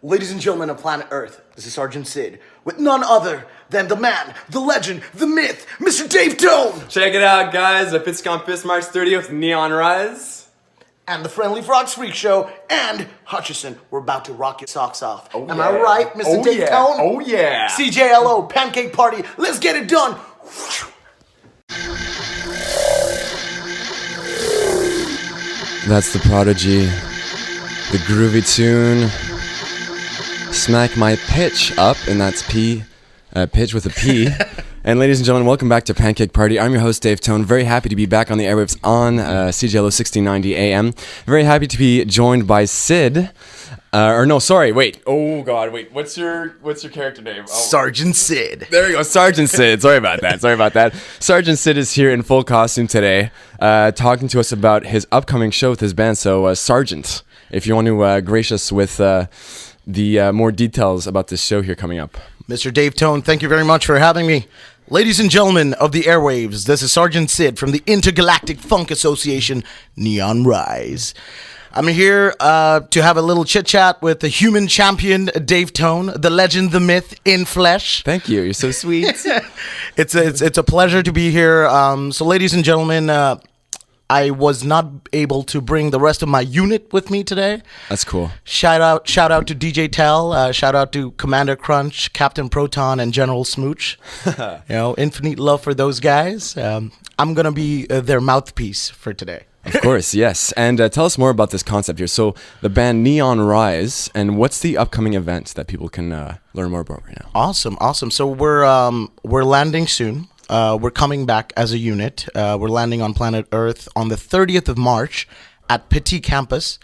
Ladies and gentlemen of planet Earth, this is Sergeant Sid, with none other than the man, the legend, the myth, Mr. Dave Tone! Check it out, guys. The Pitts Campus March 30th Neon Rise. And the Friendly Frogs Freak Show, and Hutchison. We're about to rock your socks off. Oh, Am yeah. I right, Mr. Dave yeah. Tone? Oh, yeah. CJLO, Pancake Party, let's get it done! That's the Prodigy. The groovy tune. Smack my pitch up, and that's P. Pitch with a P. And ladies and gentlemen, welcome back to Pancake Party. I'm your host, Dave Tone. Very happy to be back on the airwaves on CJLO 1690 AM. Very happy to be joined by Sid. Wait. Oh God, wait. What's your character name? Oh. Sergeant Sid. There we go, Sergeant Sid. Sorry about that. Sergeant Sid is here in full costume today, talking to us about his upcoming show with his band. So, Sergeant, if you want to grace us with the more details about this show here coming up. Mr. Dave Tone, thank you very much for having me. Ladies and gentlemen of the airwaves, this is Sergeant Sid from the Intergalactic Funk Association, Neon Rise. I'm here to have a little chit-chat with the human champion, Dave Tone, the legend, the myth, in flesh. Thank you. You're so sweet. It's a pleasure to be here. So, ladies and gentlemen, I was not able to bring the rest of my unit with me today. That's cool. Shout out to DJ Tell. Shout out to Commander Crunch, Captain Proton, and General Smooch. Infinite love for those guys. I'm gonna be their mouthpiece for today. Of course, yes. And tell us more about this concept here. So, the band Neon Rise, and what's the upcoming event that people can learn more about right now? Awesome. So we're landing soon. We're coming back as a unit. We're landing on planet Earth on the 30th of March at Petit Campus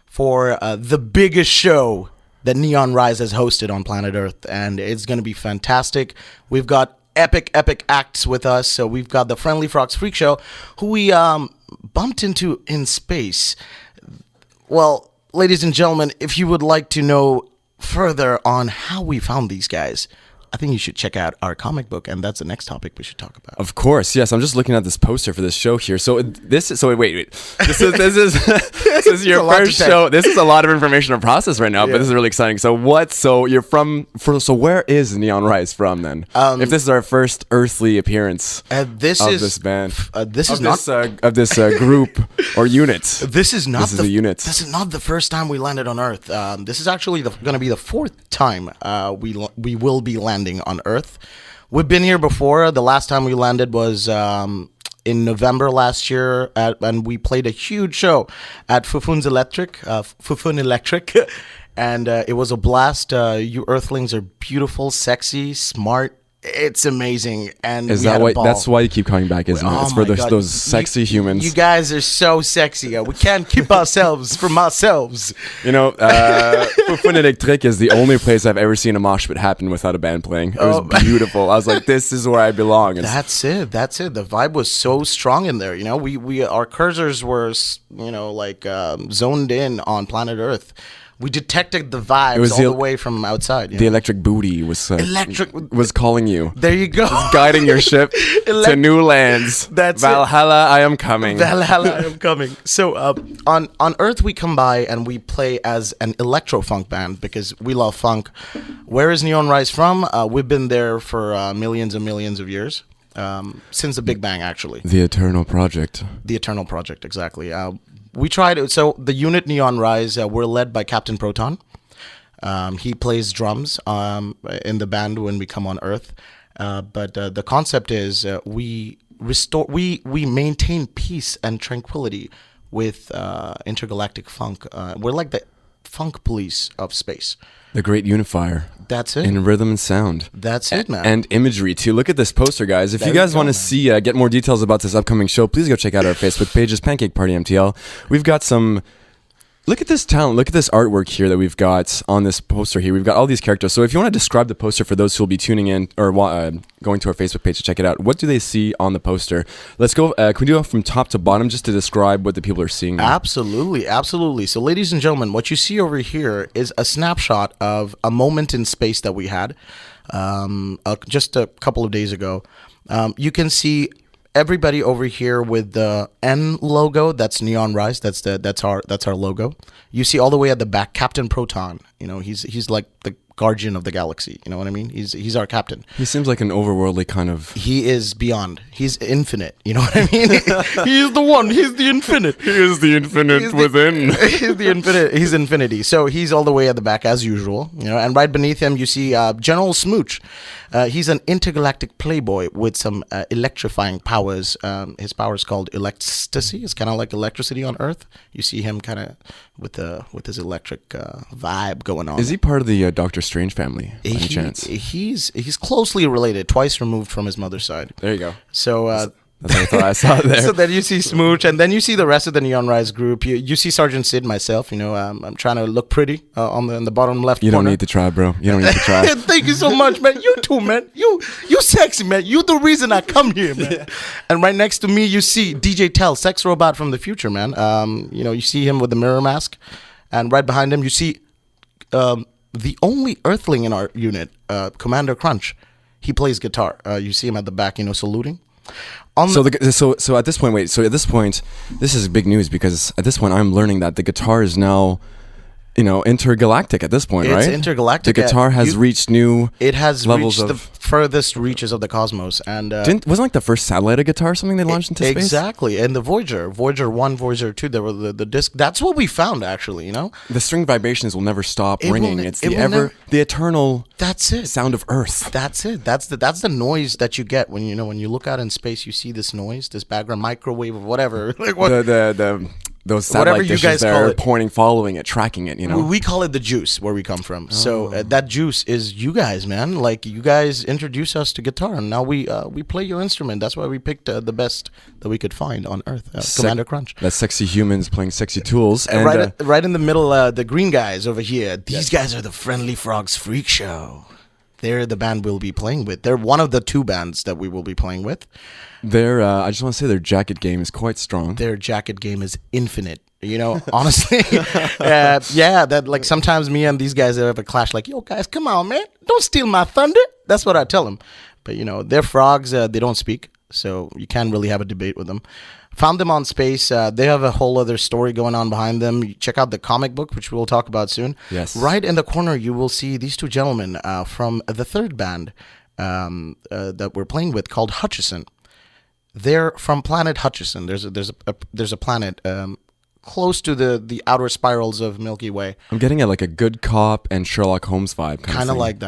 for the biggest show that Neon Rise has hosted on planet Earth, and it's going to be fantastic. We've got epic acts with us. So we've got the Friendly Frogs Freak Show, who we bumped into in space. Well, ladies and gentlemen, if you would like to know further on how we found these guys, I think you should check out our comic book, and that's the next topic we should talk about. Of course, yes. I'm just looking at this poster for this show here. So this is wait. This is this is your first show. This is a lot of information to process right now, but this is really exciting. So so where is Neon Rise from then? If this is our first earthly appearance of this band, of this group or unit. This is a unit. This is not the first time we landed on Earth. This is actually going to be the fourth time we will be landing on Earth. We've been here before. The last time we landed was in November last year, and we played a huge show at Fufun Electric, and it was a blast. You Earthlings are beautiful, sexy, smart. It's amazing, and is that why? That's why you keep coming back, isn't it? It's for those sexy humans. You guys are so sexy. We can't keep ourselves from ourselves. Fufun Electric is the only place I've ever seen a mosh pit happen without a band playing. It was beautiful. I was like, this is where I belong. That's it. The vibe was so strong in there. Our cursors were, zoned in on planet Earth. We detected the vibes all the way from outside. The electric booty was calling you. There you go. Guiding your ship to new lands. That's Valhalla, I am coming. Valhalla, I am coming. So on Earth, we come by and we play as an electro-funk band because we love funk. Where is Neon Rise from? We've been there for millions and millions of years. Since the Big Bang, actually. The Eternal Project. The Eternal Project, exactly. We tried. So the unit Neon Rise, we're led by Captain Proton. He plays drums in the band when we come on Earth. But the concept is we maintain peace and tranquility with intergalactic funk. We're like the funk police of space. The great unifier. That's it. In rhythm and sound. That's it, man. And imagery, too. Look at this poster, guys. If you guys want to see, get more details about this upcoming show, please go check out our Facebook pages, Pancake Party MTL. We've got some... Look at this talent. Look at this artwork here that we've got on this poster here. We've got all these characters. So if you want to describe the poster for those who will be tuning in or going to our Facebook page to check it out, what do they see on the poster? Let's go. Can we do it from top to bottom just to describe what the people are seeing now? Absolutely. So ladies and gentlemen, what you see over here is a snapshot of a moment in space that we had just a couple of days ago. You can see everybody over here with the N logo. That's Neon Rise. That's our logo. You see all the way at the back Captain Proton He's like the guardian of the galaxy. You know what I mean? He's our captain. He seems like an overworldly kind of. He is beyond. He's infinite. You know what I mean? He is the one. He's the infinite. He is the infinite within. He's the infinite. He's infinity. So he's all the way at the back as usual. And right beneath him you see General Smooch. He's an intergalactic playboy with some electrifying powers. His power is called electricity. It's kind of like electricity on Earth. You see him kind of with his electric vibe going on. Is he part of the Doctor Strange family? By any chance? He's closely related, twice removed from his mother's side. There you go. So. That's what I thought I saw there. So then you see Smooch, and then you see the rest of the Neon Rise group. You see Sergeant Sid, myself. I'm trying to look pretty in the bottom left You corner. don't need to try, bro. You don't need to try. Thank you so much, man. You too, man. You sexy, man. You the reason I come here, man. Yeah. And right next to me, you see DJ Tell, sex robot from the future, man. You see him with the mirror mask, and right behind him, you see the only Earthling in our unit, Commander Crunch. He plays guitar. You see him at the back, saluting. So at this point, this is big news because at this point I'm learning that the guitar is now, intergalactic at this point, right? It's intergalactic. The guitar has reached new. It has levels reached the furthest reaches of the cosmos, and wasn't like the first satellite a guitar or something they launched into space? Exactly, and the Voyager 1, Voyager 2, there were the disc. That's what we found, actually. The string vibrations will never stop ringing. It's the eternal. That's it. Sound of Earth. That's it. That's the noise that you get when you look out in space. You see this noise, this background microwave or whatever. Like what? Those satellite dishes that are pointing, following it, tracking it, We call it the juice where we come from. Oh. So that juice is you guys, man. Like, you guys introduce us to guitar, and now we play your instrument. That's why we picked the best that we could find on Earth, Commander Crunch. That's sexy humans playing sexy tools. And right in the middle, the green guys over here. These guys are the Friendly Frogs Freak Show. They're the band we'll be playing with. They're one of the two bands that we will be playing with. I just want to say their jacket game is quite strong. Their jacket game is infinite. Honestly, that like sometimes me and these guys have a clash. Like, yo, guys, come on, man, don't steal my thunder. That's what I tell them. But they're frogs. They don't speak, so you can't really have a debate with them. Found them on space. They have a whole other story going on behind them. You check out the comic book, which we'll talk about soon. Yes. Right in the corner, you will see these two gentlemen from the third band that we're playing with, called Hutchison. They're from planet Hutchison. There's a planet close to the outer spirals of Milky Way. I'm getting like a good cop and Sherlock Holmes vibe. Kind of like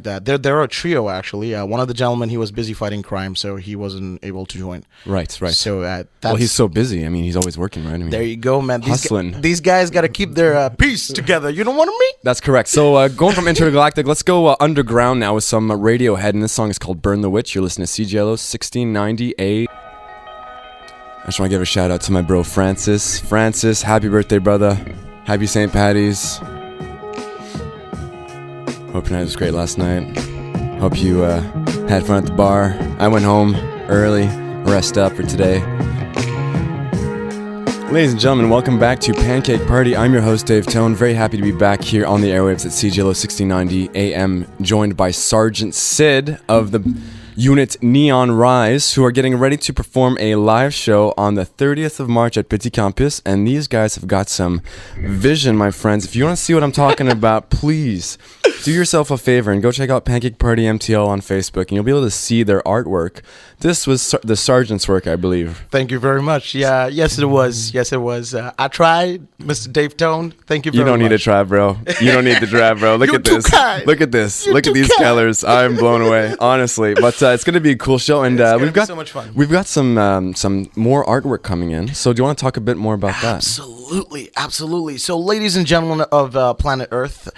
that. They're a trio, actually. One of the gentlemen, he was busy fighting crime, so he wasn't able to join. Right. So he's so busy. I mean, he's always working, right? There you go, man. Hustling. These guys got to keep their piece together. You know what I mean? That's correct. So going from intergalactic, let's go underground now with some Radiohead, and this song is called "Burn the Witch." You're listening to CJLO 1690 I just want to give a shout out to my bro Francis. Francis, happy birthday, brother. Happy St. Patty's. Hope your night was great last night. Hope you had fun at the bar. I went home early, rest up for today. Ladies and gentlemen, welcome back to Pancake Party. I'm your host, Dave Tone. Very happy to be back here on the airwaves at CJLO 1690 AM, joined by Sergeant Sid of the Unit Neon Rise, who are getting ready to perform a live show on the 30th of March at Petit Campus, and these guys have got some vision, my friends. If you want to see what I'm talking about, please do yourself a favor and go check out Pancake Party MTL on Facebook, and you'll be able to see their artwork. This was the Sergeant's work, I believe. Thank you very much. Yeah, yes it was. I tried, Mr. Dave Tone. Thank you very much. You don't need to try, bro. You don't need to try, bro. Look at this. Look at this. Look at these colors. I'm blown away, honestly. But it's going to be a cool show, and we've got so much fun. We've got some more artwork coming in. So do you want to talk a bit more about that? Absolutely. So, ladies and gentlemen of planet Earth,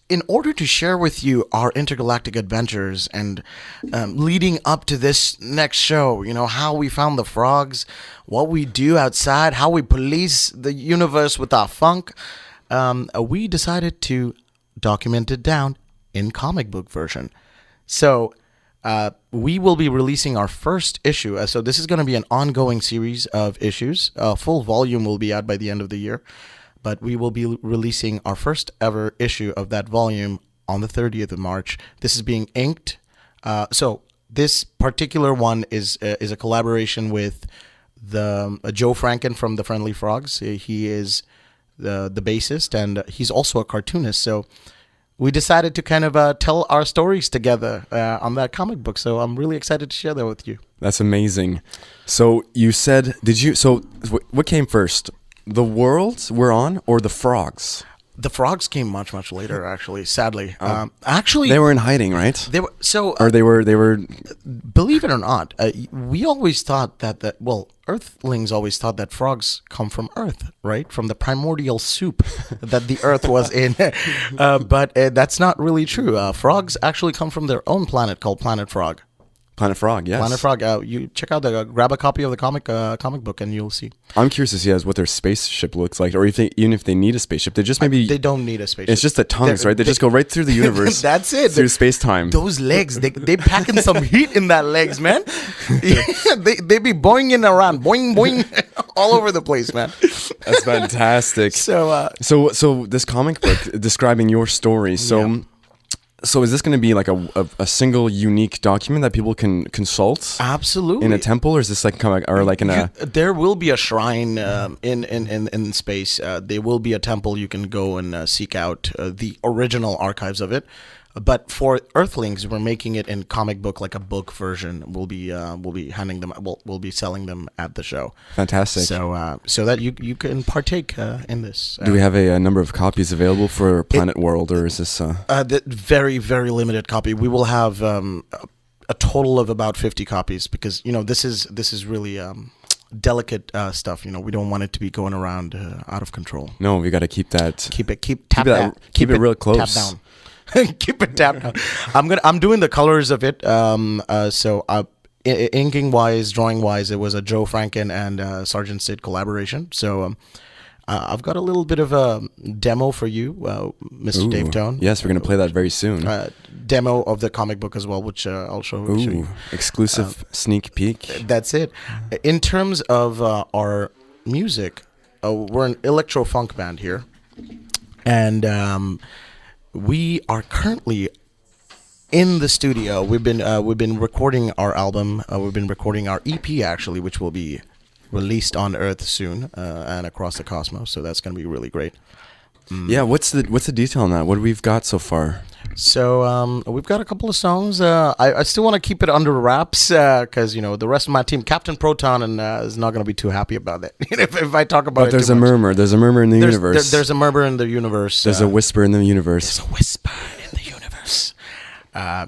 in order to share with you our intergalactic adventures and leading up to this next show, how we found the frogs, what we do outside, how we police the universe with our funk, we decided to document it down in comic book version. So we will be releasing our first issue. So this is going to be an ongoing series of issues. A full volume will be out by the end of the year. But we will be releasing our first ever issue of that volume on the 30th of March. This is being inked. So this particular one is a collaboration with the Joe Franken from the Friendly Frogs. He is the bassist, and he's also a cartoonist. So we decided to kind of tell our stories together on that comic book. So I'm really excited to share that with you. That's amazing. So you said, what came first? The worlds we're on or the frogs? The frogs came much, much later, actually, sadly. Actually, They were in hiding, right? they were, so, Or they were, believe it or not, we always thought Earthlings always thought that frogs come from Earth, right? From the primordial soup that the Earth was in. But that's not really true. Frogs actually come from their own planet called Planet Frog. Planet Frog, yes. Planet Frog. You check out grab a copy of the comic book, and you'll see. I'm curious to see what their spaceship looks like, or even if they need a spaceship, they just maybe they don't need a spaceship. It's just the tongues, right? They just go right through the universe. That's it. Through space time. Those legs, they packing some heat in that legs, man. they be boinging around, boing boing, all over the place, man. That's fantastic. So this comic book describing your story. So is this going to be like a single unique document that people can consult? Absolutely. In a temple, or is this like There will be a shrine in space. There will be a temple you can go and seek out the original archives of it. But for Earthlings, we're making it in comic book, like a book version. We'll be handing them. We'll be selling them at the show. Fantastic. So that you can partake in this. Do we have a number of copies available for Planet World, or is this? The very, very limited copy. We will have a total of about 50 copies, because this is really delicate stuff. We don't want it to be going around out of control. No, we got to keep that. Keep it real close. Tap down. Keep it tapped down. I'm doing the colors of it. Inking wise, drawing wise, it was a Joe Franken and Sergeant Sid collaboration. So I've got a little bit of a demo for you, Mr. Dave Tone. Yes, we're gonna play that very soon. Demo of the comic book as well, which I'll show you. Exclusive sneak peek. That's it. In terms of our music, we're an electro funk band here, and we are currently in the studio. We've been recording our album. We've been recording our EP, actually, which will be released on Earth soon and across the cosmos. So that's going to be really great. Yeah, what's the detail on that? What we've got so far? So we've got a couple of songs. I still want to keep it under wraps because the rest of my team, Captain Proton, is not going to be too happy about it if I talk about it. But there's too a much. murmur. There's a murmur in the universe. There's a murmur in the universe. There's a whisper in the universe. There's a whisper in the universe.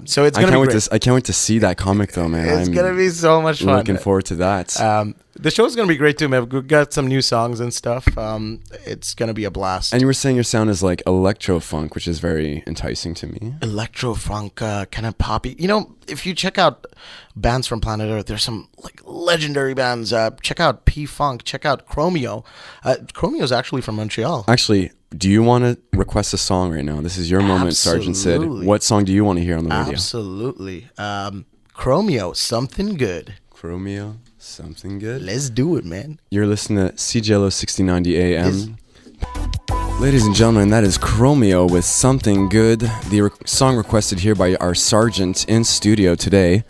So it's gonna be great. I can't wait to see that comic, though, man. It's gonna be so much fun. Looking forward to that. The show's gonna be great too, man. We've got some new songs and stuff. It's gonna be a blast. And you were saying your sound is like electro funk, which is very enticing to me. Electro funk, kind of poppy. If you check out bands from planet Earth, there's some like legendary bands. Check out P Funk. Check out Chromeo. Chromeo's actually from Montreal. Actually, do you want to request a song right now? This is your moment, Sergeant Sid. What song do you want to hear on the radio? Absolutely. Chromeo, Something Good. Chromeo, Something Good. Let's do it, man. You're listening to CJLO 1690 AM. Ladies and gentlemen, that is Chromeo with Something Good, the song requested here by our sergeant in studio today.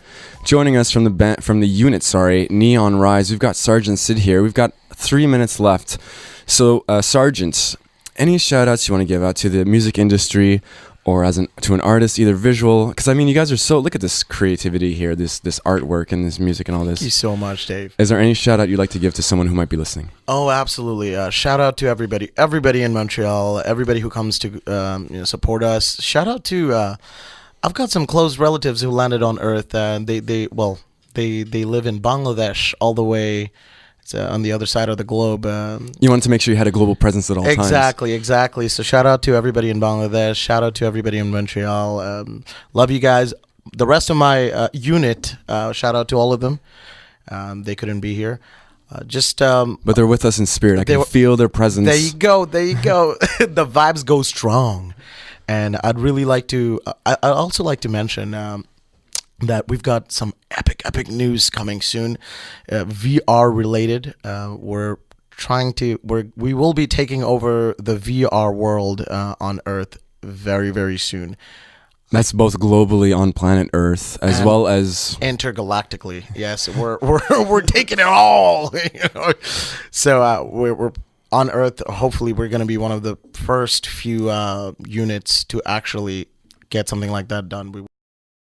Joining us from the unit, Neon Rise, we've got Sergeant Sid here. We've got 3 minutes left. So, Sergeant, any shout-outs you want to give out to the music industry or to an artist, either visual? Because, you guys are look at this creativity here, this artwork and this music and all this. Thank you so much, Dave. Is there any shout-out you'd like to give to someone who might be listening? Oh, absolutely. Shout out to everybody in Montreal, everybody who comes to support us. Shout out to, I've got some close relatives who landed on Earth, and they live in Bangladesh all the way. On the other side of the globe. You wanted to make sure you had a global presence at all times. Exactly. So shout out to everybody in Bangladesh. Shout out to everybody in Montreal. Love you guys. The rest of my unit, shout out to all of them. They couldn't be here. But they're with us in spirit. I can feel their presence. There you go. The vibes go strong. And I'd really like to, I'd also like to mention that we've got some epic news coming soon, VR related. We will be taking over the VR world on Earth very, very soon. That's both globally on planet Earth as well as intergalactically. Yes, we're taking it all. So we're on Earth, hopefully, we're going to be one of the first few units to actually get something like that done.